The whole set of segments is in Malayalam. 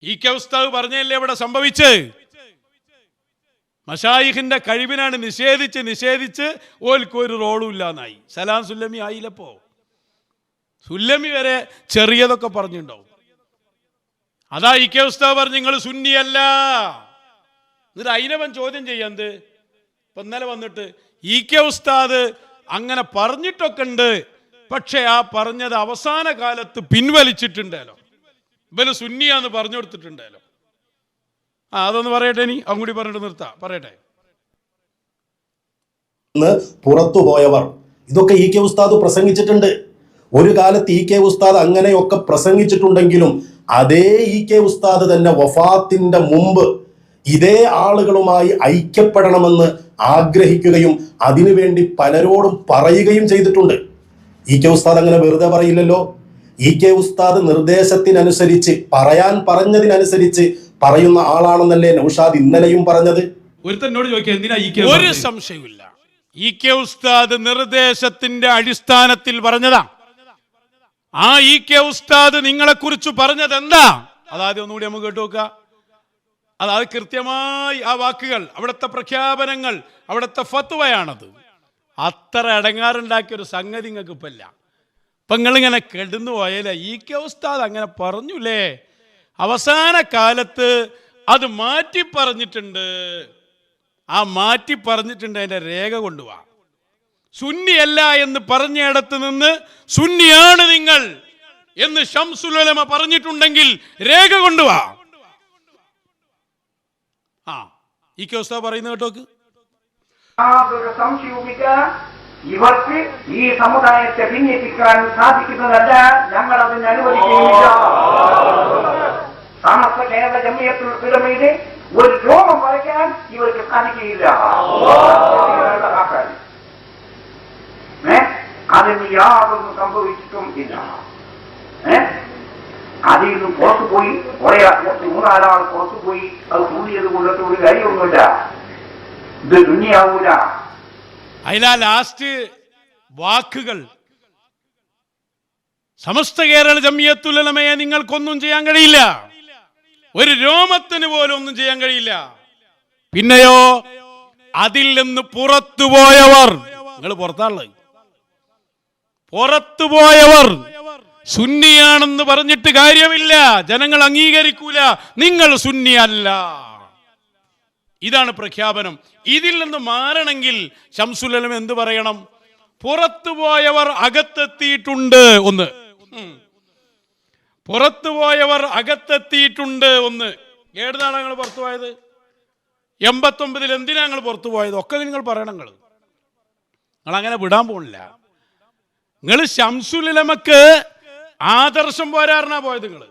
ഈ കെ ഉസ്താദ് പറഞ്ഞല്ലേ ഇവിടെ സംഭവിച്ച്. മശായിഖിന്റെ കഴിവിനാണ് നിഷേധിച്ച് ഓൽക്ക് ഒരു റോളും ഇല്ലാന്നായി. സലാം സുല്ലമി ആയില്ലപ്പോ. സുല്ലമി വരെ ചെറിയതൊക്കെ പറഞ്ഞിട്ടുണ്ടാവും. അതാ ഈ കെ ഉസ്താദ് പറഞ്ഞു നിങ്ങൾ സുന്നിയല്ല. എന്നിട്ട് അതിനവൻ ചോദ്യം ചെയ്യാന്ത്. ഇപ്പൊ ഇന്നലെ വന്നിട്ട് ഈ കെ ഉസ്താദ് അങ്ങനെ പറഞ്ഞിട്ടൊക്കെ ഉണ്ട്, പക്ഷെ ആ പറഞ്ഞത് അവസാന കാലത്ത് പിൻവലിച്ചിട്ടുണ്ടല്ലോ, ഇവന് സുന്നിയാന്ന് പറഞ്ഞു കൊടുത്തിട്ടുണ്ടല്ലോ. അതൊന്ന് പറയട്ടെ, ഇനി അങ്ങോട്ട് പറഞ്ഞിട്ട് നിർത്താം. പറയട്ടെ. പുറത്തുപോയവർ ഇതൊക്കെ ഈ കെ ഉസ്താദ് പ്രസംഗിച്ചിട്ടുണ്ട്. ഒരു കാലത്ത് ഈ കെ ഉസ്താദ് അങ്ങനെയൊക്കെ പ്രസംഗിച്ചിട്ടുണ്ടെങ്കിലും അതേ ഈ കെ ഉസ്താദ് തന്നെ വഫാത്തിന്റെ മുമ്പ് ഇതേ ആളുകളുമായി ഐക്യപ്പെടണമെന്ന് ആഗ്രഹിക്കുകയും അതിനുവേണ്ടി പലരോടും പറയുകയും ചെയ്തിട്ടുണ്ട്. ഈ കെ ഉസ്താദ് അങ്ങനെ വെറുതെ പറയില്ലല്ലോ. ഈ കെ ഉസ്താദ് നിർദ്ദേശത്തിനനുസരിച്ച് പറഞ്ഞതിനനുസരിച്ച് പറയുന്ന ആളാണെന്നല്ലേ നൗഷാദ് ഇന്നലെയും പറഞ്ഞത്. ഒരു സംശയമില്ല, ഈ കെ ഉസ്താദ് നിർദ്ദേശത്തിന്റെ അടിസ്ഥാനത്തിൽ പറഞ്ഞതാ. ആ ഈ കെ ഉസ്താദ് നിങ്ങളെ കുറിച്ച് പറഞ്ഞത് എന്താ? അതാദ്യം ഒന്നുകൂടി നമുക്ക് കേട്ടു നോക്കുക. അതായത് കൃത്യമായി ആ വാക്കുകൾ, അവിടുത്തെ പ്രഖ്യാപനങ്ങൾ, അവിടുത്തെ ഫത്വയാണത്. അത്ര അടങ്ങാറുണ്ടാക്കിയൊരു സംഗതി നിങ്ങൾക്ക് ഇപ്പം ഇല്ല. ഇപ്പം നിങ്ങളിങ്ങനെ കെടുന്നു പോയാലേ. ഈ കെ ഉസ്താദ് അങ്ങനെ പറഞ്ഞുല്ലേ, അവസാന കാലത്ത് അത് മാറ്റി പറഞ്ഞിട്ടുണ്ട്. ആ മാറ്റി പറഞ്ഞിട്ടുണ്ട്, അതിൻ്റെ രേഖ കൊണ്ടുപോവാ. സുന്നിയല്ല എന്ന് പറഞ്ഞിടത്ത് നിന്ന് സുന്നിയാണ് നിങ്ങൾ എന്ന് ശംസുൽ ഉലമ പറഞ്ഞിട്ടുണ്ടെങ്കിൽ രേഖ കൊണ്ടുപോവാ. ഈ കെ ഉസ്താദ് പറയുന്നത് കേട്ടോക്ക്. യാതൊരു സംശയവുമില്ല, ഇവർക്ക് ഈ സമുദായത്തെ ഭിന്നിപ്പിക്കാൻ സാധിക്കുന്നതല്ല. ഞങ്ങൾ അതിന് അനുവദിക്കുകയില്ല. സമസ്ത കേരള ജംഇയ്യത്തുൽ ഉലമയുടെ ഒരു രോമം വരയ്ക്കാൻ ഇവർക്ക് സാധിക്കുകയില്ല. അതിന് യാതൊന്നും സംഭവിച്ചിട്ടും ഇല്ല. അതിൽ നിന്നും പുറത്തുപോയി മൂന്നാലാൾ പുറത്തുപോയി അത് കൂടിയത് കൊണ്ടൊക്കെ ഒരു കാര്യമൊന്നുമില്ല. ഇത് ദുനിയാവൂല. അതിലാ ലാസ്റ്റ് വാക്കുകൾ, സമസ്ത കേരള ജംഇയ്യത്തുൽ ഉലമയെ നിങ്ങൾക്കൊന്നും ചെയ്യാൻ കഴിയില്ല, ഒരു രോമത്തിന് പോലും ഒന്നും ചെയ്യാൻ കഴിയില്ല. പിന്നെയോ അതിൽ നിന്ന് പുറത്തുപോയവർ, നിങ്ങൾ പുറത്താണുള്ളത്, പുറത്തുപോയവർ സുന്നിയാണെന്ന് പറഞ്ഞിട്ട് കാര്യമില്ല, ജനങ്ങൾ അംഗീകരിക്കൂല, നിങ്ങൾ സുന്നിയല്ല. ഇതാണ് പ്രഖ്യാപനം. ഇതിൽ നിന്ന് മാറണമെങ്കിൽ ശംസുൽ ഉലമ എന്ത് പറയണം? പുറത്തുപോയവർ അകത്തെത്തിയിട്ടുണ്ട് ഒന്ന്, പുറത്തുപോയവർ അകത്തെത്തിയിട്ടുണ്ട് ഒന്ന്. ഏടുന്നാണ് നിങ്ങൾ പുറത്തുപോയത്? 89 എന്തിനാ നിങ്ങൾ പുറത്തുപോയത്? ഒക്കെ നിങ്ങൾ പറയണം. നിങ്ങൾ അങ്ങനെ വിടാൻ പോണില്ല. നിങ്ങൾ ശംസുൽ ഉലമക്ക് ആദർശം പോരാറിനാ പോയത്. നിങ്ങൾ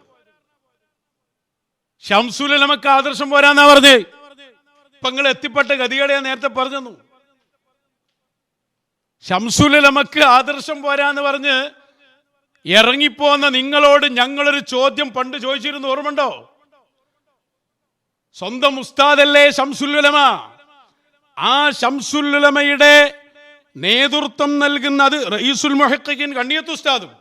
ശംസുൽ ഉലമക്ക് ആദർശം പോരാന്നാ പറഞ്ഞേ. ഇപ്പൊ നിങ്ങൾ എത്തിപ്പെട്ട ഗതികേട് ഞാൻ നേരത്തെ പറഞ്ഞു. ശംസുൽ ഉലമക്ക് ആദർശം പോരാന്ന് പറഞ്ഞ് ഇറങ്ങിപ്പോന്ന നിങ്ങളോട് ഞങ്ങളൊരു ചോദ്യം പണ്ട് ചോദിച്ചിരുന്നു, ഓർമ്മണ്ടോ? സ്വന്തം ഉസ്താദല്ലേ ശംസുൽ ഉലമ? ആ ശംസുൽ ഉലമയുടെ നേതൃത്വം നൽകുന്ന, അത് റഈസുൽ മുഹഖഖീൻ കണ്ണിയത്ത് ഉസ്താദും,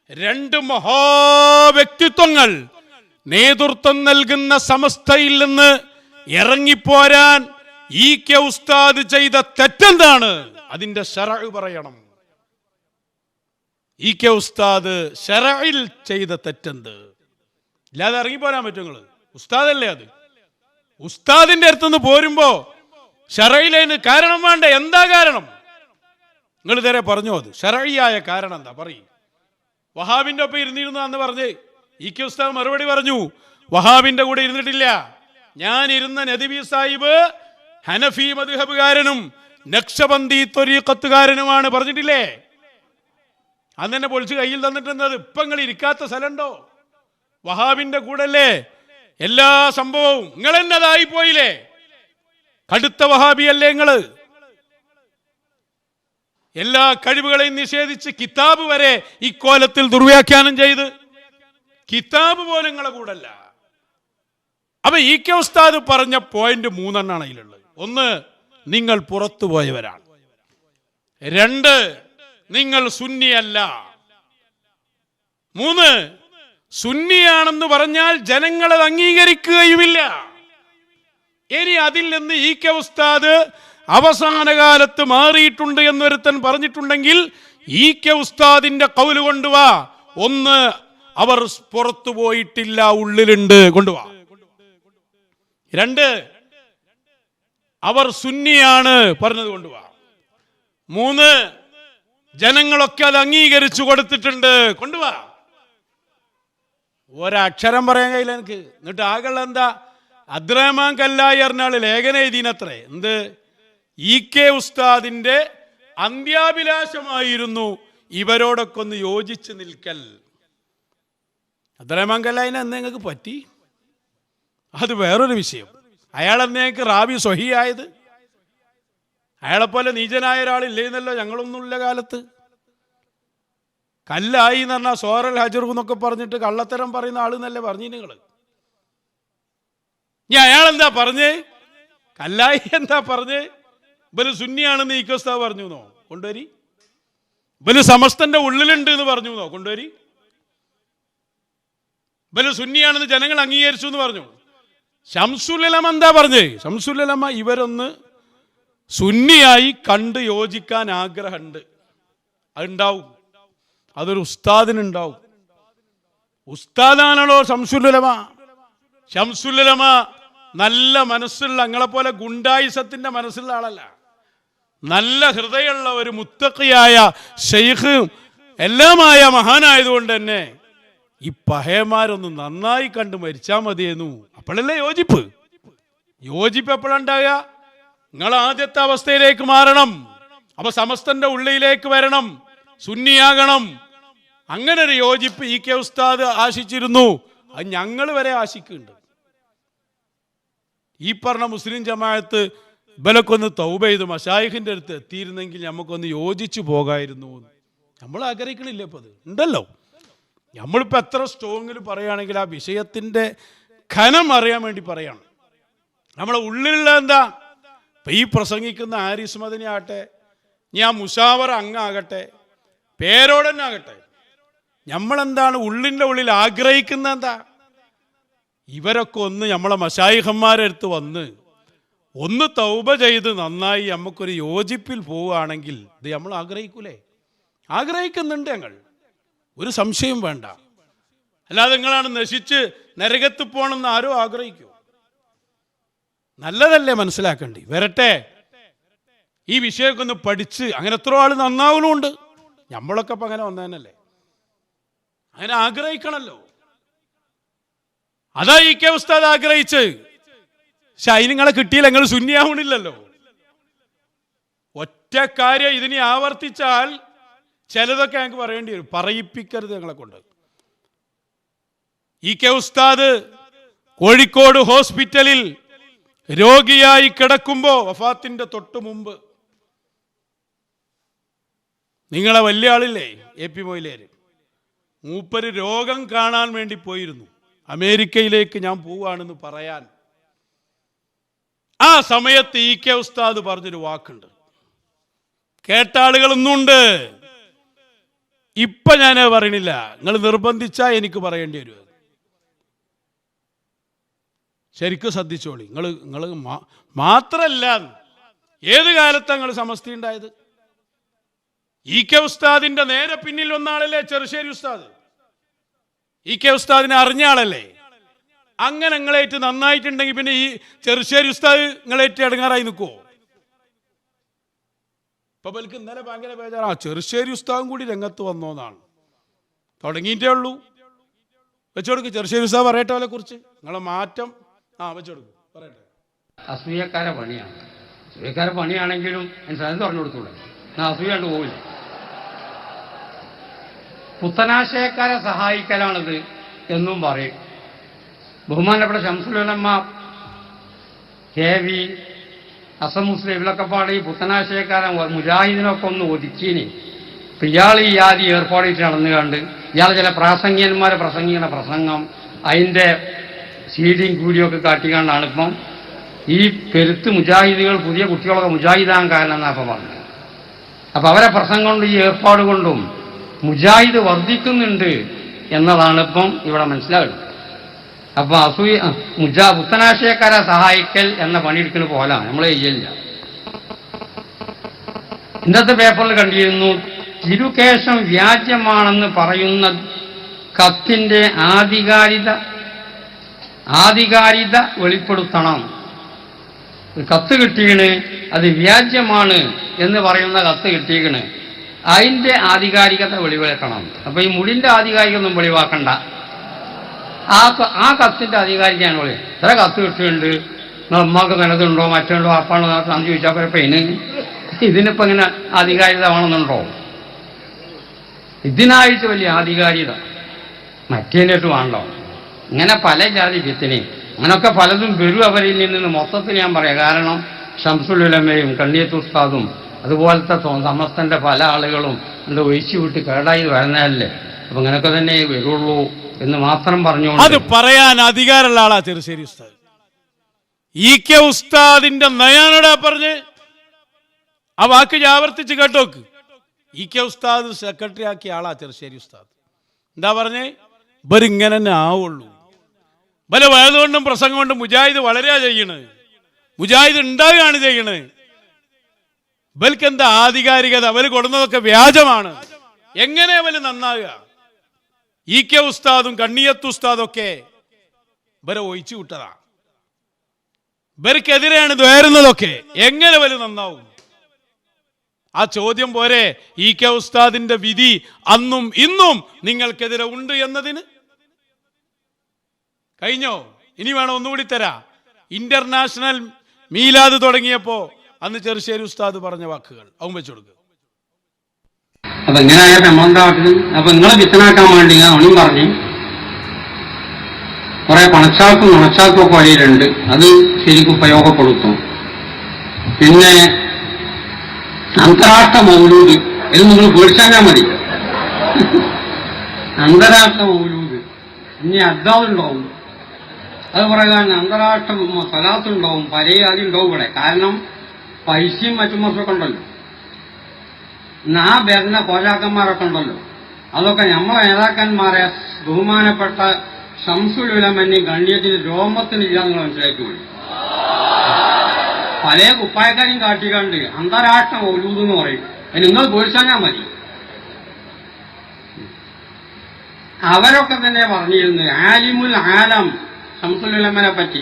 രണ്ട് മഹാവ്യക്തിത്വങ്ങൾ നേതൃത്വം നൽകുന്ന സമസ്തയിൽ നിന്ന് ഇറങ്ങിപ്പോരാൻ ഈ കെ ഉസ്താദ് ചെയ്ത തെറ്റെന്താണ്? അതിന്റെ ശറഅ് പറയണം. ഈ കെ ഉസ്താദ് ശറഇൽ ചെയ്ത തെറ്റെന്ത്? ഇല്ലാതെ ഇറങ്ങിപ്പോരാൻ പറ്റും? നിങ്ങൾ ഉസ്താദല്ലേ. അത് ഉസ്താദിന്റെ അടുത്തുനിന്ന് പോരുമ്പോ ശറഇലതിന് കാരണം വേണ്ട. എന്താ കാരണം? നിങ്ങൾ ഇതുവരെ പറഞ്ഞു. അത് ശറഇയായ കാരണം എന്താ പറയും? വഹാബിന്റെ ഒപ്പം ഇരുന്നിരുന്നു എന്ന് പറഞ്ഞ് ഈ കെ ഉസ്താദ് മറുപടി പറഞ്ഞു, വഹാബിന്റെ കൂടെ ഇരുന്നിട്ടില്ല, ഞാൻ ഇരുന്ന നദ്വി സാഹിബ് ഹനഫി മദ്ഹബുകാരനും നഖ്ശബന്ദി ത്വരീഖത്തുകാരനുമാണ് പറഞ്ഞിട്ടില്ലേ? അന്ന് തന്നെ പൊളിച്ച് കയ്യിൽ തന്നിട്ടുള്ളത്. ഇപ്പൊ നിങ്ങൾ ഇരിക്കാത്ത സ്ഥലമുണ്ടോ? വഹാബിന്റെ കൂടെ അല്ലേ എല്ലാ സംഭവവും. നിങ്ങൾ എന്നതായി പോയില്ലേ? കടുത്ത വഹാബിയല്ലേ നിങ്ങള്? എല്ലാ കഴിവുകളെയും നിഷേധിച്ച് കിതാബ് വരെ ഇക്കോലത്തിൽ ദുർവ്യാഖ്യാനം ചെയ്ത്, കിതാബ് പോലും നിങ്ങളെ കൂടല്ല. അപ്പൊ ഈ കെ ഉസ്താദ് പറഞ്ഞ പോയിന്റ് 3 അതിലുള്ളത്. ഒന്ന്, നിങ്ങൾ പുറത്തുപോയവരാണ്. 2, നിങ്ങൾ സുന്നിയല്ല. 3, സുന്നിയാണെന്ന് പറഞ്ഞാൽ ജനങ്ങളത് അംഗീകരിക്കുകയുമില്ല. ഇനി അതിൽ നിന്ന് ഇ കെ ഉസ്താദ് അവസാന കാലത്ത് മാറിയിട്ടുണ്ട് എന്നൊരുത്തൻ പറഞ്ഞിട്ടുണ്ടെങ്കിൽ ഇ കെ ഉസ്താദിന്റെ കൗല് കൊണ്ടുവാ. ഒന്ന്, അവർ പുറത്തു പോയിട്ടില്ല, ഉള്ളിലുണ്ട്, കൊണ്ടുവാ. രണ്ട്, അവർ സുന്നിയാണ് പറഞ്ഞത് കൊണ്ടുവാ. മൂന്ന്, ജനങ്ങളൊക്കെ അത് അംഗീകരിച്ചു കൊടുത്തിട്ടുണ്ട്, കൊണ്ടുവാ. ഒരക്ഷരം പറയാൻ കഴിയില്ല എനിക്ക്. എന്നിട്ട് ആകെയുള്ള എന്താ, അബ്ദുറഹ്മാൻ കല്ലായി എറണാള് ലേഖനം എഴുതിനത്രേ. എന്ത്? ഇ കെ ഉസ്താദിന്റെ അന്ത്യാഭിലാഷമായിരുന്നു ഇവരോടൊക്കെ ഒന്ന് യോജിച്ച് നിൽക്കൽ. അബ്ദുറഹ്മാൻ കല്ലായിനെ എന്ന് നിങ്ങൾക്ക് പറ്റി? അത് വേറൊരു വിഷയം. അയാൾ എന്നേക്ക് റാബി സ്വഹിയായത്? അയാളെപ്പോലെ നീചനായ ഒരാളില്ലേന്നല്ലോ ഞങ്ങളൊന്നുമില്ല കാലത്ത്. കല്ലായി എന്ന് പറഞ്ഞാൽ സോറൽ ഹജറു എന്നൊക്കെ പറഞ്ഞിട്ട് കള്ളത്തരം പറയുന്ന ആളെന്നല്ലേ പറഞ്ഞു നിങ്ങൾ. ഞാൻ അയാൾ എന്താ പറഞ്ഞേ? കല്ലായി എന്താ പറഞ്ഞേ? ഇവര് സുന്നിയാണെന്ന് ഇ കെ ഉസ്താദ് പറഞ്ഞു എന്നോ? കൊണ്ടുവരി. ഇവര് സമസ്തന്റെ ഉള്ളിലുണ്ട് എന്ന് പറഞ്ഞു എന്നോ? കൊണ്ടുവരി. ഇവര് സുന്നിയാണെന്ന് ജനങ്ങൾ അംഗീകരിച്ചു എന്ന് പറഞ്ഞു. ശംസുൽ ഉലമ എന്താ പറഞ്ഞേ? ശംസുൽ ഉലമ ഇവരൊന്ന് സുന്നിയായി കണ്ട് യോജിക്കാൻ ആഗ്രഹമുണ്ട്, അതുണ്ടാവും, അതൊരു ഉസ്താദിനുണ്ടാവും. ഉസ്താദാണല്ലോ ശംസുൽ ഉലമ. ശംസുൽ ഉലമ നല്ല മനസ്സുള്ള, ഞങ്ങളെപ്പോലെ ഗുണ്ടായിസത്തിന്റെ മനസ്സുള്ള ആളല്ല. നല്ല ഹൃദയമുള്ള ഒരു മുത്തഖിയായ ശൈഖ് എല്ലാമായ മഹാനായതുകൊണ്ട് തന്നെ ഈ പഹയന്മാരൊന്ന് നന്നായി കണ്ട് മരിച്ചാൽ മതിയെന്നു. അപ്പോഴല്ലേ യോജിപ്പ്. യോജിപ്പ് എപ്പോഴുണ്ടാകുക? നിങ്ങൾ ആദ്യത്തെ അവസ്ഥയിലേക്ക് മാറണം. അപ്പൊ സമസ്തന്റെ ഉള്ളിലേക്ക് വരണം, സുന്നിയാകണം. അങ്ങനെ ഒരു യോജിപ്പ് ഇ കെ ഉസ്താദ് ആശിച്ചിരുന്നു. അത് ഞങ്ങൾ വരെ ആശിക്കുന്നുണ്ട്. ഈ പറഞ്ഞ മുസ്ലിം ജമാഅത്ത് ഇവലൊക്കെ ഒന്ന് തൗബ ചെയ്ത് മശായിഖിന്റെ അടുത്ത് എത്തിയിരുന്നെങ്കിൽ നമുക്കൊന്ന് യോജിച്ചു പോകായിരുന്നു. നമ്മൾ ആഗ്രഹിക്കണില്ലേ? ഇപ്പൊ അത് ഉണ്ടല്ലോ. നമ്മളിപ്പോൾ എത്ര സ്ട്രോങ്ങിൽ പറയുകയാണെങ്കിൽ ആ വിഷയത്തിൻ്റെ ഘനം അറിയാൻ വേണ്ടി പറയാണ്. നമ്മളെ ഉള്ളിലുള്ള എന്താ? ഇപ്പം ഈ പ്രസംഗിക്കുന്ന ആരിസ് മദനി ആകട്ടെ, ഞാൻ മുഷാവറ അങ്ങാകട്ടെ, പേരോടന്നെ ആകട്ടെ, നമ്മളെന്താണ് ഉള്ളിൻ്റെ ഉള്ളിൽ ആഗ്രഹിക്കുന്ന എന്താ? ഇവരൊക്കെ ഒന്ന് നമ്മളെ മശായിഖന്മാരെ അടുത്ത് വന്ന് ഒന്ന് തൗബ ചെയ്ത് നന്നായി നമുക്കൊരു യോജിപ്പിൽ പോവുകയാണെങ്കിൽ ഇത് നമ്മൾ ആഗ്രഹിക്കൂലേ? ആഗ്രഹിക്കുന്നുണ്ട് ഞങ്ങൾ, ഒരു സംശയം വേണ്ട. അല്ലാതെ നിങ്ങളാണ് നശിച്ച് നരകത്ത് പോകണമെന്ന് ആരോ ആഗ്രഹിക്കൂ? നല്ലതല്ലേ മനസ്സിലാക്കണ്ടേ? വരട്ടെ, ഈ വിഷയമൊക്കെ ഒന്ന് പഠിച്ച് അങ്ങനെ എത്ര ആൾ നന്നാവണമുണ്ട്. നമ്മളൊക്കെ ഇപ്പം അങ്ങനെ വന്നതന്നല്ലേ, അങ്ങനെ ആഗ്രഹിക്കണമല്ലോ. അതാ ഇ കെ ഉസ്താദ് ആഗ്രഹിച്ച്. പക്ഷെ അതിന് നിങ്ങളെ കിട്ടിയില്ല, നിങ്ങൾ ശൂന്യാവണില്ലല്ലോ. ഒറ്റ കാര്യം ഇതിനെ ആവർത്തിച്ചാൽ ചിലതൊക്കെ ഞങ്ങൾക്ക് പറയേണ്ടി വരും. പറയിപ്പിക്കരുത് ഞങ്ങളെ കൊണ്ട്. ഇ കെ ഉസ്താദ് കോഴിക്കോട് ഹോസ്പിറ്റലിൽ രോഗിയായി കിടക്കുമ്പോ വഫാത്തിന്റെ തൊട്ട് മുമ്പ് നിങ്ങളെ വലിയ ആളില്ലേ എ പി മൊയ്ലേര്, മൂപ്പര് രോഗം കാണാൻ വേണ്ടി പോയിരുന്നു. അമേരിക്കയിലേക്ക് ഞാൻ പോവാണെന്ന് പറയാൻ. ആ സമയത്ത് ഇ കെ ഉസ്താദ് പറഞ്ഞൊരു വാക്കുണ്ട്, കേട്ട ആളുകളൊന്നുണ്ട്. ഇപ്പൊ ഞാൻ പറയണില്ല, നിങ്ങൾ നിർബന്ധിച്ചാ എനിക്ക് പറയേണ്ടി വരും. ശരിക്കും ശ്രദ്ധിച്ചോളി. നിങ്ങൾ മാത്രല്ല, ഏത് കാലത്താണ് നിങ്ങൾ സമസ്തി ഉണ്ടായത്? ഇ കെ ഉസ്താദിന്റെ നേരെ പിന്നിൽ വന്ന ആളല്ലേ ചെറുശ്ശേരി ഉസ്താദ്. ഇ കെ ഉസ്താദിനെ അറിഞ്ഞ ആളല്ലേ. അങ്ങനെ നിങ്ങളേറ്റ് നന്നായിട്ടുണ്ടെങ്കിൽ പിന്നെ ഈ ചെറുശ്ശേരി ഉസ്താദ് നിങ്ങളേറ്റ് ഇടങ്ങാറായി നിൽക്കുവോ? ഇപ്പൊ ബൽക്ക് ഇന്നലെ ഭയങ്കര ബേജാറാ, ചെറുശ്ശേരി ഉസ്താദും കൂടി രംഗത്ത് വന്നോന്നാണ്. തുടങ്ങിയിട്ടേ ഉള്ളൂ. വെച്ചുകൊടുക്ക്, ചെറുശ്ശേരി ഉസ്താദ് പറയട്ടെ അവരെ കുറിച്ച് നിങ്ങളെ മാറ്റം. വെച്ചുകൊടുക്കും, പറയട്ടെ. അസൂയക്കാരെ പണിയാണ്. അസൂയക്കാരെ പണിയാണെങ്കിലും എനിക്ക് അത് പറഞ്ഞു കൊടുത്തൂടെ? ഞാൻ അസൂയാണ്ട് പോവില്ല. പുത്തനാശയക്കാരെ സഹായിക്കലാണിത് എന്നും പറയും. ബഹുമാനപ്പെട്ട ശംസുൽ ഉലമ, കെ വി, അസം മുസ്ലിം ഇവരൊക്കെ പാടി ഈ പുത്തനാശയക്കാരൻ മുജാഹിദിനൊക്കെ ഒന്ന് ഒതുക്കിനി. ഇയാൾ ഈ ആദ്യം ഏർപ്പാടിയിട്ട് നടന്നു കണ്ട് ഇയാൾ ചില പ്രാസംഗികന്മാരെ പ്രസംഗിക്കുന്ന പ്രസംഗം അതിൻ്റെ സീഡിയും കൂലിയൊക്കെ കാട്ടിക്കാണ്ടാണ് ഇപ്പം ഈ പെരുത്ത് മുജാഹിദുകൾ പുതിയ കുട്ടികളൊക്കെ മുജാഹിദാൻ കാരണം എന്നാണ് അപ്പം പറഞ്ഞത്. അപ്പം അവരെ പ്രസംഗം കൊണ്ട് ഈ ഏർപ്പാട് കൊണ്ടും മുജാഹിദ് വർദ്ധിക്കുന്നുണ്ട് എന്നതാണ് ഇപ്പം ഇവിടെ മനസ്സിലാകുന്നത്. അപ്പൊ പുത്തനാശയക്കാരെ സഹായിക്കൽ എന്ന പണിയെടുക്കുന്ന പോലാണ് നമ്മൾ ചെയ്യില്ല. ഇന്നത്തെ പേപ്പറിൽ കണ്ടിരുന്നു, തിരുകേശം വ്യാജമാണെന്ന് പറയുന്ന കത്തിന്റെ ആധികാരികത വെളിപ്പെടുത്തണം. കത്ത് കിട്ടിയണ്, അത് വ്യാജമാണ് എന്ന് പറയുന്ന കത്ത് കിട്ടിയണ്, അതിന്റെ ആധികാരികത വെളിവാക്കണം. അപ്പൊ ഈ മുടിന്റെ ആധികാരികത ഒന്നും വെളിവാക്കണ്ട, ആ കത്തിന്റെ ആധികാരികയാണ് വെളി. ഇത്ര കത്ത് കിട്ടിയിട്ടുണ്ട്, നമ്മക്ക് നല്ലതുണ്ടോ മറ്റുണ്ടോ അപ്പാണോ എന്ന് ചോദിച്ചാൽ പെയിന് ഇതിനിപ്പോ ഇങ്ങനെ ആധികാരികത വേണമെന്നുണ്ടോ? ഇതിനായിട്ട് വലിയ ആധികാരികത മറ്റേനായിട്ട് വേണ്ടോ? ഇങ്ങനെ പല ജാതി വിത്തിനെയും അങ്ങനൊക്കെ പലതും വരും അവരിൽ നിന്ന് മൊത്തത്തിൽ ഞാൻ പറയാം. കാരണം ശംസുൽ ഉലമയും കണ്ണിയത്ത് ഉസ്താദും അതുപോലത്തെ സമസ്തന്റെ പല ആളുകളും എൻ്റെ ഒഴിച്ചു വിട്ട് കേടായി വരുന്നതല്ലേ. അപ്പൊ ഇങ്ങനൊക്കെ തന്നെ വരുള്ളൂ എന്ന് മാത്രം പറഞ്ഞു. അത് പറയാൻ അധികാരമുള്ള ആളാ ചെറുശ്ശേരി ഉസ്താദ്. ഇ.കെ. ഉസ്താദിന്റെ നയാനോടാ പറഞ്ഞ് ആ വാക്ക് ഞാൻ ആവർത്തിച്ച് കേട്ടോക്ക്. ഇ.കെ. ഉസ്താദ് സെക്രട്ടറി ആക്കിയ ആളാ ചെറുശ്ശേരി ഉസ്താദ്. എന്താ പറഞ്ഞേ? ഇവരിങ്ങനെ തന്നെ ആവുള്ളൂ. പല വയതുകൊണ്ടും പ്രസംഗം കൊണ്ടും മുജാഹിദ് വളരെയാ ചെയ്യണ്, മുജാഹിദ് ഉണ്ടാവുകയാണ് ചെയ്യണ്. ഇവർക്ക് എന്താ ആധികാരികത? അവര് കൊടുന്നതൊക്കെ വ്യാജമാണ്. എങ്ങനെ അവര് നന്നാകുക? ഇ.കെ. ഉസ്താദും കണ്ണിയത്ത് ഉസ്താദൊക്കെ ഇവരെ ഒഴിച്ചു വിട്ടതാ. ഇവർക്കെതിരെയാണ് ദ്വേരുന്നതൊക്കെ. എങ്ങനെ അവര് നന്നാവും? ആ ചോദ്യം പോരെ ഇ.കെ. ഉസ്താദിന്റെ വിധി അന്നും ഇന്നും നിങ്ങൾക്കെതിരെ ഉണ്ട് എന്നതിന്? കഴിഞ്ഞോ? ഇനി വേണം ഒന്നുകൂടി തരാ. ഇന്റർനാഷണൽ മീലാദ് തുടങ്ങിയപ്പോ അന്ന് ചെറുശ്ശേരി ഉസ്താദ് പറഞ്ഞ വാക്കുകൾ അവൻ വെച്ചു കൊടുക്കുക. അപ്പൊ ഇങ്ങനെ ആയപ്പോ നമ്മളെന്താ പറഞ്ഞത്? അപ്പൊ നിങ്ങളെ വിത്തനാക്കാൻ വേണ്ടി അവനും പറഞ്ഞു കുറെ പണച്ചാക്കും നുണച്ചാക്കും ഒക്കെ വഴിയിലുണ്ട്, അത് ശരിക്കും ഉപയോഗപ്പെടുത്തും. പിന്നെ അന്താരാഷ്ട്ര മൗലൂദ്, ഇത് നിങ്ങൾ പേടിച്ചാൽ മതി. അന്താരാഷ്ട്ര മൗലൂദ് ഇനി അദ്ദാവുണ്ടാവും, അത് പറയാൻ അന്താരാഷ്ട്ര സലാത്തുണ്ടാവും, പരയാതി ഉണ്ടാവും ഇവിടെ. കാരണം പൈസയും മറ്റും മറ്റൊക്കെ ഉണ്ടല്ലോ, ആ വരുന്ന കോലാക്കന്മാരൊക്കെ ഉണ്ടല്ലോ, അതൊക്കെ നമ്മളെ നേതാക്കന്മാരെ ബഹുമാനപ്പെട്ട ശംസുൽ ഉലമയും ഗണ്യത്തിന് രോമത്തിനില്ല നിങ്ങൾ മനസ്സിലാക്കിയുള്ളൂ. പല കുപ്പായക്കാരും കാട്ടിക്കാണ്ട് അന്താരാഷ്ട്ര മൗലൂദ് എന്ന് പറയും. അത് നിങ്ങൾ പേടിച്ചാൽ മതി. അവരൊക്കെ തന്നെ പറഞ്ഞിരുന്നു ആലിമുൽ ആലം, ശംസുൽ ഉലമനെ പറ്റി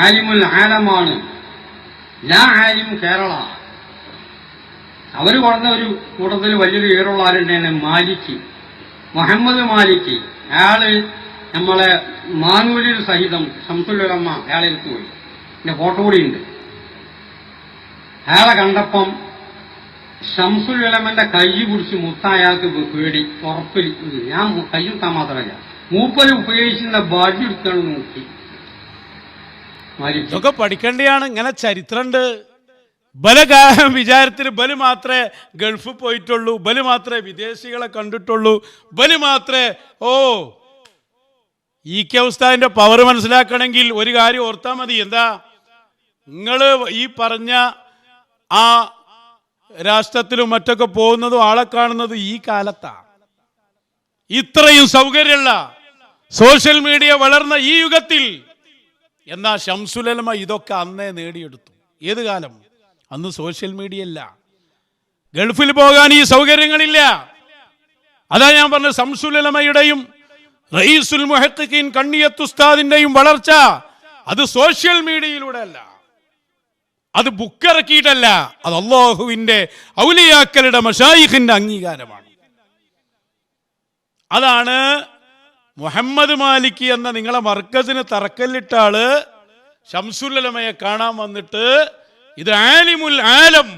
ആലിമുൽ ആലമാണ്, ലാ ആലിം കേരള. അവര് പറഞ്ഞ ഒരു കൂട്ടത്തിൽ വലിയൊരു പേരുള്ള ആരുണ്ടാണ് മാലിക്ക്, മുഹമ്മദ് മാലിക്ക്. അയാള് നമ്മളെ മാനൂരിൽ സഹിതം ശംസുൽ ഉലമ അയാളെ എടുത്തു പോയി. എന്റെ ഫോട്ടോ കൂടി ഉണ്ട്. അയാളെ കണ്ടപ്പം ശംസുൽ ഉലമന്റെ കൈ പിടിച്ച് മുത്താൻ അയാൾക്ക് പേടി, ഉറപ്പിൽ. ഞാൻ കൈ മുത്താൻ മാത്രമല്ല, മൂപ്പര് ഉപയോഗിച്ചിരുന്ന ബാഡ്ജി എടുത്താണ് നോക്കി. ഇതൊക്കെ പഠിക്കേണ്ടിയാണ്. ഇങ്ങനെ ചരിത്രമുണ്ട്. ബല വിചാരത്തിന് ബല് മാത്രമേ ഗൾഫിൽ പോയിട്ടുള്ളൂ, ബല് മാത്രമേ വിദേശികളെ കണ്ടിട്ടുള്ളൂ, ബല് മാത്രമേ ഇ.കെ. ഉസ്താദിന്റെ പവർ മനസ്സിലാക്കണമെങ്കിൽ ഒരു കാര്യം ഓർത്താൽ മതി. എന്താ? നിങ്ങൾ ഈ പറഞ്ഞ ആ രാഷ്ട്രത്തിലും മറ്റൊക്കെ പോകുന്നതും ആളെ കാണുന്നതും ഈ കാലത്താ. ഇത്രയും സൗകര്യമുള്ള സോഷ്യൽ മീഡിയ വളർന്ന ഈ യുഗത്തിൽ. എന്നാ ശംസുൽ ഉലമ ഇതൊക്കെ അന്നേ നേടിയെടുത്തു. ഏത് കാലം? അന്ന് സോഷ്യൽ മീഡിയ ഇല്ല, ഗൾഫിൽ പോകാൻ ഈ സൗകര്യങ്ങളില്ല. അതാ ഞാൻ പറഞ്ഞ ശംസുൽ ഉലമയുടെയും റഈസുൽ മുഹഖഖീൻ കണ്ണിയത്ത് ഉസ്താദിന്റെയും വളർച്ച അത് സോഷ്യൽ മീഡിയയിലൂടെ അല്ല, അത് ബുക്കിറക്കിയിട്ടല്ല, അത് അല്ലാഹുവിന്റെ ഔലിയാക്കളുടെ മശായിഖിന്റെ അംഗീകാരമാണ്. അതാണ് മുഹമ്മദ് മാലിക് എന്ന നിങ്ങളെ മർക്കസിന് തറക്കല്ലിട്ട ആള് ശംസുൽ ഉലമയെ കാണാൻ വന്നിട്ട് ഇത് ആലിമുൽ ആലം,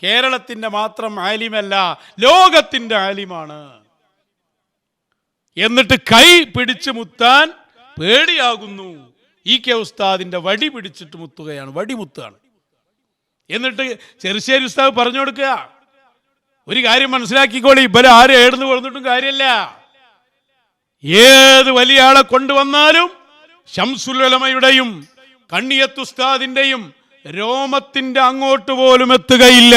കേരളത്തിന്റെ മാത്രം ആലിമല്ല, ലോകത്തിന്റെ ആലിമാണ് എന്നിട്ട് കൈ പിടിച്ച് മുത്താൻ പേടിയാകുന്നു. ഇ.കെ. ഉസ്താദിന്റെ വടി പിടിച്ചിട്ട് മുത്തുകയാണ്, വടിമുത്താണ്. എന്നിട്ട് ചെറുശ്ശേരി ഉസ്താദ് പറഞ്ഞു കൊടുക്കുക, ഒരു കാര്യം മനസ്സിലാക്കിക്കോളി, ഇവരെ ആരും ഏടുന്ന് കൊടുത്തിട്ടും കാര്യമില്ല. ഏത് വലിയ ആളെ കൊണ്ടുവന്നാലും ശംസുൽ ഉലമയുടെയും കണ്ണിയത്ത് ഉസ്താദിന്റെയും രോമത്തിന്റെ അങ്ങോട്ട് പോലും എത്തുകയില്ല.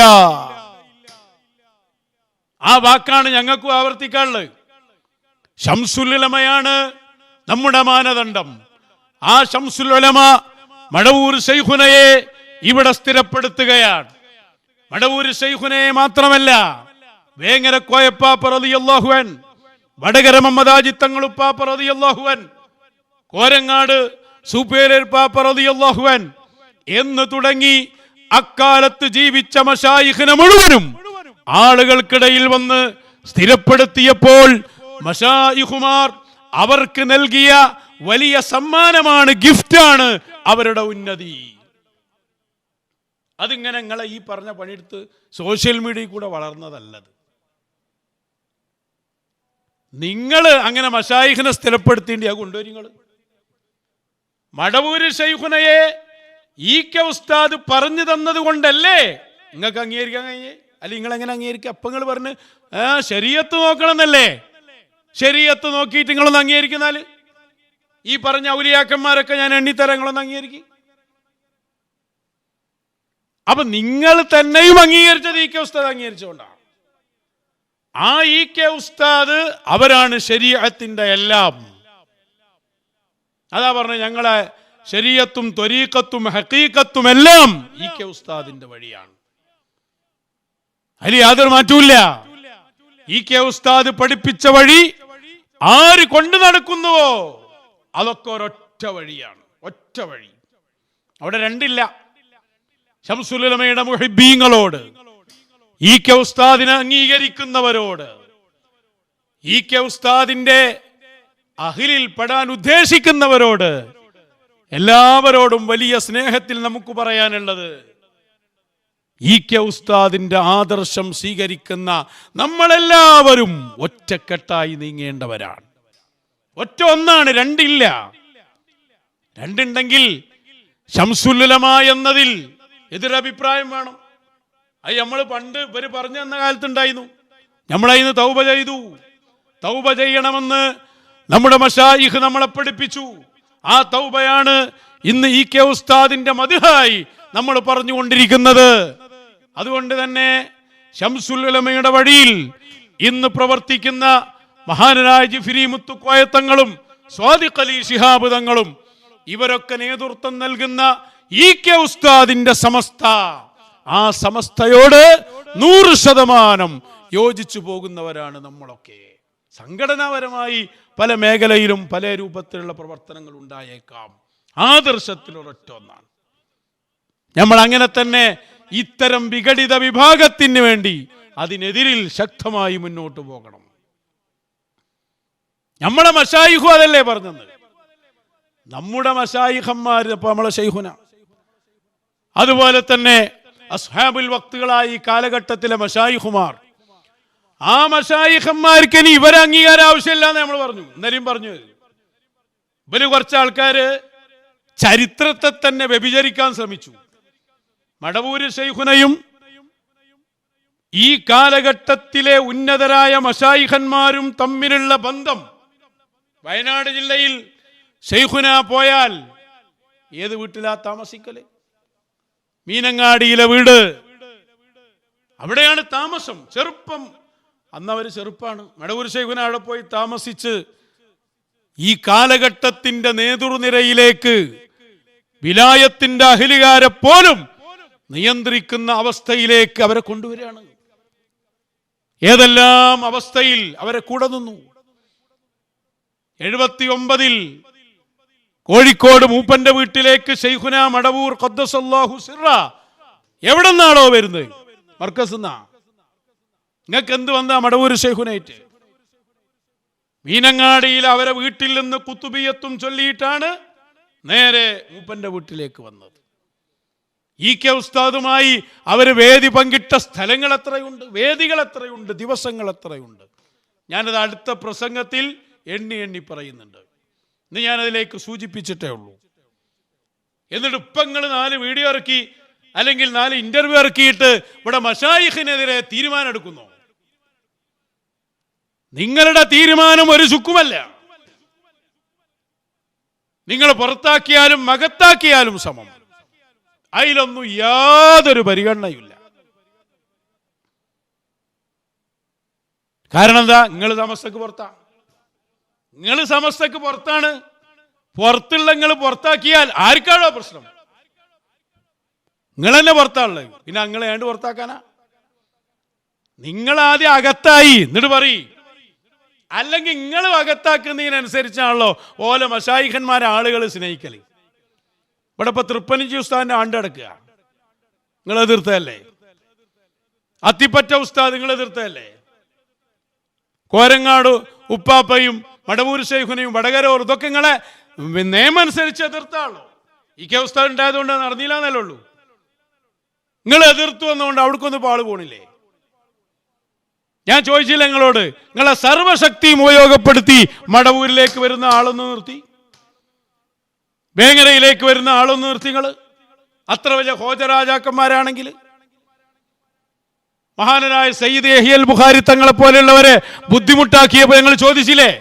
ആ വാക്കാണ് ഞങ്ങൾക്കും ആവർത്തിക്കാനുള്ളത്. ശംസുൽ ഉലമയാണ് നമ്മുടെ മാനദണ്ഡം. ആ ശംസുൽ ഉലമ മടവൂർ ശൈഖുനയെ ഇവിടെ സ്ഥിരപ്പെടുത്തുകയാണ്. മടവൂർ ശൈഖുനയെ മാത്രമല്ല, വേങ്ങര കോയപ്പാപ്പ റളിയല്ലാഹു അൻഹു, വടകര മുഹമ്മദാജി തങ്ങളുപ്പാപ്പ റളിയല്ലാഹു അൻഹു, കോരങ്ങാട് സുപ്പേരർ പാപ്പ റളിയല്ലാഹു അൻഹു എന്ന് തുടങ്ങി അക്കാലത്ത് ജീവിച്ച മശായിഖിനെ മുഴുവനും ആളുകൾക്കിടയിൽ വന്ന് സ്ഥിരപ്പെടുത്തിയപ്പോൾ മശായിഖുമാർ അവർക്ക് നൽകിയ വലിയ സമ്മാനമാണ്, ഗിഫ്റ്റാണ് അവരുടെ ഉന്നതി. അതിങ്ങനെ നിങ്ങളെ ഈ പറഞ്ഞ പണിയെടുത്ത് സോഷ്യൽ മീഡിയയിൽ കൂടെ വളർന്നതല്ലത്. നിങ്ങൾ അങ്ങനെ മശായിഖിനെ സ്ഥിരപ്പെടുത്തേണ്ടി ആ കൊണ്ടുവരും. നിങ്ങൾ മടവൂര് ശൈഖുനയെ കെ ഉസ്താദ് പറഞ്ഞു തന്നത് കൊണ്ടല്ലേ നിങ്ങൾക്ക് അംഗീകരിക്കാൻ കഴിഞ്ഞേ? അല്ല, നിങ്ങൾ എങ്ങനെ അംഗീകരിക്കുക? അപ്പം നിങ്ങൾ പറഞ്ഞ് ശരീഅത്ത് നോക്കണമെന്നല്ലേ? ശരീഅത്ത് നോക്കിയിട്ട് നിങ്ങളൊന്ന് അംഗീകരിക്കുന്നാല് ഈ പറഞ്ഞ ഔലിയാക്കന്മാരൊക്കെ ഞാൻ എണ്ണിത്തരാം, നിങ്ങളൊന്ന് അംഗീകരിക്കും. അപ്പൊ നിങ്ങൾ തന്നെയും അംഗീകരിച്ചത് കെ ഉസ്താദ് അംഗീകരിച്ചുകൊണ്ടാണ്. ആ കെ ഉസ്താദ് അവരാണ് ശരീഅത്തിന്റെ എല്ലാം. അതാ പറഞ്ഞ ഞങ്ങളെ ശരീഅത്തും ത്വരീഖത്തും ഹഖീഖത്തും എല്ലാം കെ ഉസ്താദിന്റെ വഴിയാണ്. അതിൽ യാതൊരു മാറ്റമില്ല. കെ ഉസ്താദ് പഠിപ്പിച്ച വഴി ആര് കൊണ്ടു നടക്കുന്നുവോ അതൊക്കെ ഒരൊറ്റ വഴിയാണ്, ഒറ്റ വഴി. അവിടെ രണ്ടില്ല. ശംസുൽ ഉലമയുടെ മുഹിബ്ബീങ്ങളോട്, കെ ഉസ്താദിനെ അംഗീകരിക്കുന്നവരോട്, കെ ഉസ്താദിന്റെ അഹ്ലിൽ പെടാൻ ഉദ്ദേശിക്കുന്നവരോട് എല്ലാവരോടും വലിയ സ്നേഹത്തിൽ നമുക്ക് പറയാനുള്ളത്, കെ ഉസ്താദിന്റെ ആദർശം സ്വീകരിക്കുന്ന നമ്മളെല്ലാവരും ഒറ്റക്കെട്ടായി നീങ്ങേണ്ടവരാണ്. ഒറ്റ ഒന്നാണ്, രണ്ടില്ല. രണ്ടുണ്ടെങ്കിൽ ശംസുൽ ഉലമ എന്നതിൽ എതിരഭിപ്രായം വേണം. അത് നമ്മൾ പണ്ട് ഇവര് പറഞ്ഞു തന്ന കാലത്തുണ്ടായിരുന്നു. നമ്മളതിന് തൗബ ചെയ്തു. തൗബ ചെയ്യണമെന്ന് നമ്മുടെ മശായിഖ് നമ്മളെ പഠിപ്പിച്ചു. ആ തൗബയാണ് ഇന്ന് കെ ഉസ്താദിന്റെ മദ്ഹായി നമ്മൾ പറഞ്ഞുകൊണ്ടിരിക്കുന്നത്. അതുകൊണ്ട് തന്നെ ശംസുൽ ഉലമയുടെ വഴിയിൽ ഇന്ന് പ്രവർത്തിക്കുന്ന മഹാനായ ജിഫ്രി മുത്തുക്കോയ തങ്ങളും സ്വാദിഖ് അലി ശിഹാബ് തങ്ങളും ഇവരൊക്കെ നേതൃത്വം നൽകുന്ന കെ ഉസ്താദിന്റെ സമസ്ത, ആ സമസ്തയോട് 100% യോജിച്ചു പോകുന്നവരാണ് നമ്മളൊക്കെ. സംഘടനാപരമായി പല മേഖലയിലും പല രൂപത്തിലുള്ള പ്രവർത്തനങ്ങൾ ഉണ്ടായേക്കാം. ആദർശത്തിൽ ഒരൊറ്റ ഒന്നാണ്. നമ്മൾ അങ്ങനെ തന്നെ ഇത്തരം വിഘടിത വിഭാഗത്തിന് വേണ്ടി അതിനെതിരിൽ ശക്തമായി മുന്നോട്ട് പോകണം. നമ്മളെ മശായിഖു അതല്ലേ പറഞ്ഞത്. നമ്മുടെ മശായിഖന്മാർ, ഇപ്പൊ നമ്മളെ ശൈഖുന, അതുപോലെ തന്നെ അസ്ഹാബുൽ വക്തുകളായ ഈ കാലഘട്ടത്തിലെ മശായിഖുമാർ, ആ മശായിഖന്മാർക്ക് ഇനി ഇവരെ അംഗീകാരം ആവശ്യമില്ല എന്ന് നമ്മൾ പറഞ്ഞു. ഇന്നലെയും പറഞ്ഞു. ഇവര് കുറച്ച് ആൾക്കാര് ചരിത്രത്തെ തന്നെ വ്യഭിചരിക്കാൻ ശ്രമിച്ചു. മടവൂര് ശൈഖുനയും ഈ കാലഘട്ടത്തിലെ ഉന്നതരായ മശായിഖന്മാരും തമ്മിലുള്ള ബന്ധം, വയനാട് ജില്ലയിൽ ശൈഖുന പോയാൽ ഏത് വീട്ടിലാ താമസിക്കല്? മീനങ്ങാടിയിലെ വീട്, അവിടെയാണ് താമസം. ചെറുപ്പം, അന്നവര് ചെറുപ്പാണ്. മടവൂർ ശൈഖുന അവിടെ പോയി താമസിച്ച് ഈ കാലഘട്ടത്തിന്റെ നേതൃനിരയിലേക്ക് വിലായത്തിന്റെ അഹ്ലുകാരെ പോലും നിയന്ത്രിക്കുന്ന അവസ്ഥയിലേക്ക് അവരെ കൊണ്ടുവരികയാണ്. ഏതെല്ലാം അവസ്ഥയിൽ അവരെ കൂടെ നിന്നു. 79 കോഴിക്കോട് മൂപ്പന്റെ വീട്ടിലേക്ക് ശൈഖുന മടവൂർ ഖദ്ദസല്ലാഹു സിറ എവിടെ നിന്നാണോ വരുന്നത്? മർക്കസ് എന്നാ. നിങ്ങൾക്ക് എന്ത് വന്നാ മടവൂർ ശൈഖുനായിട്ട്? മീനങ്ങാടിയിൽ അവരെ വീട്ടിൽ നിന്ന് കുത്തുബിയത്തും ചൊല്ലിയിട്ടാണ് നേരെ മൂപ്പന്റെ വീട്ടിലേക്ക് വന്നത്. കെ ഉസ്താദുമായി അവര് വേദി പങ്കിട്ട സ്ഥലങ്ങൾ എത്രയുണ്ട്, വേദികൾ എത്രയുണ്ട്, ദിവസങ്ങൾ എത്രയുണ്ട്. ഞാനത് അടുത്ത പ്രസംഗത്തിൽ എണ്ണി പറയുന്നുണ്ട്. ഇന്ന് ഞാനതിലേക്ക് സൂചിപ്പിച്ചിട്ടേ ഉള്ളൂ. എന്നിട്ട് ഇപ്പം നിങ്ങൾ 4 വീഡിയോ ഇറക്കി അല്ലെങ്കിൽ 4 ഇന്റർവ്യൂ ഇറക്കിയിട്ട് ഇവിടെ മശായിഖിനെതിരെ തീരുമാനം എടുക്കുന്നു. നിങ്ങളുടെ തീരുമാനം ഒരു ചുക്കുമല്ല. നിങ്ങൾ പുറത്താക്കിയാലും മകത്താക്കിയാലും സമം. അതിലൊന്നും യാതൊരു പരിഗണനയുമില്ല. കാരണം എന്താ? നിങ്ങൾ താമസക്ക് പുറത്താ. നിങ്ങൾ സമസ്തക്ക് പുറത്താണ്, പുറത്തുള്ള നിങ്ങൾ പുറത്താക്കിയാൽ ആർക്കാണോ പ്രശ്നം? നിങ്ങൾ തന്നെ പുറത്താണുള്ളത്, പിന്നെ നിങ്ങളെ ഏണ്ട് പുറത്താക്കാനാ? നിങ്ങൾ ആദ്യം അകത്തായി എന്നിട്ട് പറയും. അല്ലെങ്കിൽ നിങ്ങൾ അകത്താക്കുന്നതിനനുസരിച്ചാണല്ലോ ഓല മശായിഖന്മാരെ ആളുകൾ സ്നേഹിക്കല്. ഇവിടെ ഇപ്പൊ തൃപ്പനിഞ്ചി ഉസ്താദിന്റെ ആണ്ട് അടക്കുക, നിങ്ങൾ എതിർത്തല്ലേ? അത്തിപ്പറ്റ ഉസ്താദ് നിങ്ങൾ എതിർത്തല്ലേ? കോരങ്ങാട് ഉപ്പാപ്പയും മടവൂർ ശൈഖുനയും വടകരോർ ഇതൊക്കെ നിങ്ങളെ നിയമം അനുസരിച്ച് എതിർത്താണല്ലോ. കെ ഉസ്താദ് ഉണ്ടായതുകൊണ്ട് നടന്നില്ല എന്നല്ലേ ഉള്ളൂ. നിങ്ങൾ എതിർത്തു വന്നുകൊണ്ട് അവിടേക്കൊന്നും പാള് പോണില്ലേ? ഞാൻ ചോദിച്ചില്ല നിങ്ങളോട്, നിങ്ങളെ സർവശക്തിയും ഉപയോഗപ്പെടുത്തി മടവൂരിലേക്ക് വരുന്ന ആളൊന്ന് നിർത്തി, വേങ്ങരയിലേക്ക് വരുന്ന ആളൊന്ന് നിർത്തി. നിങ്ങൾ അത്ര വലിയ ഹോജരാജാക്കന്മാരാണെങ്കിൽ മഹാനരായ സയ്യിദ് യഹ്യൽ ബുഖാരി തങ്ങളെ പോലെയുള്ളവരെ ബുദ്ധിമുട്ടാക്കിയപ്പോൾ ഞങ്ങൾ ചോദിച്ചില്ലേ?